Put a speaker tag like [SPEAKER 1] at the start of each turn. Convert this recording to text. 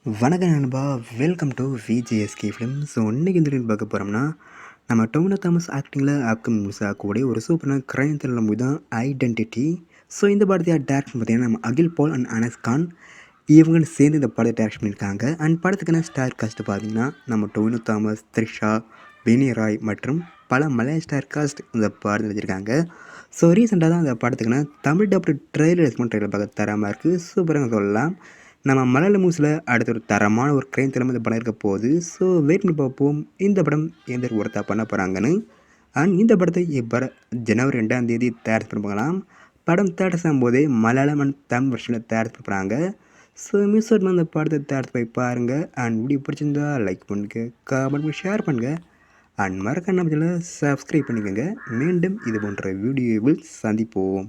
[SPEAKER 1] வணக்கம் நண்பா, welcome to VJSK film. So இன்றைக்கி இந்த வீடியோ பார்க்க போகிறோம்னா, நம்ம டொவினோ தாமஸ் ஆக்டிங்கில் அப்கமிங் நியூஸ் ஆகக்கூடிய ஒரு சூப்பரான கிரைம் த்ரில்லர் மூவி தான் ஐடென்டிட்டி. ஸோ இந்த படத்தை டேரக்ஷன் பார்த்தீங்கன்னா நம்ம அகில் பால் அண்ட் அனஸ் கான் இவங்க சேர்ந்து இந்த படத்தை டேரக்ஷன் பண்ணியிருக்காங்க. அண்ட் படத்துக்கான ஸ்டார் காஸ்ட் பார்த்தீங்கன்னா நம்ம டொவினோ தாமஸ், த்ரிஷா, பெனி ராய் மற்றும் பல மலையாள ஸ்டார் காஸ்ட் இந்த படத்தில் வச்சுருக்காங்க. ஸோ ரீசெண்டாக தான் இந்த படத்துக்கான தமிழ் டப்டு ட்ரெய்லர் பார்க்க தரமாக இருக்குது, சூப்பராக சொல்லலாம். நம்ம மலையாள மூவிஸில் அடுத்த ஒரு தரமான ஒரு கிரைம் த்ரில்லர் இந்த படம் இருக்க போகுது. ஸோ வெயிட் பண்ணி பார்ப்போம் இந்த படம் எந்த ஒருத்தா பண்ண போகிறாங்கன்னு. அண்ட் இந்த படத்தை இப்போ ஜனவரி 2ஆம் தேதி தயார் பண்ண போகலாம். படம் தேட்டர்ஸ் ஆகும்போதே மலையாளம் அண்ட் தமிழ் வருஷனில் தயார் பண்ண போகிறாங்க. ஸோ மிஸ் அவுட் அந்த படத்தை தயார் போய் பாருங்கள். அண்ட் வீடியோ பிடிச்சிருந்தா லைக் பண்ணுங்கள், கமெண்ட் பண்ணி ஷேர் பண்ணுங்கள். அண்ட் மறக்காம சப்ஸ்கிரைப் பண்ணிக்கோங்க. மீண்டும் இது போன்ற வீடியோவில் சந்திப்போம்.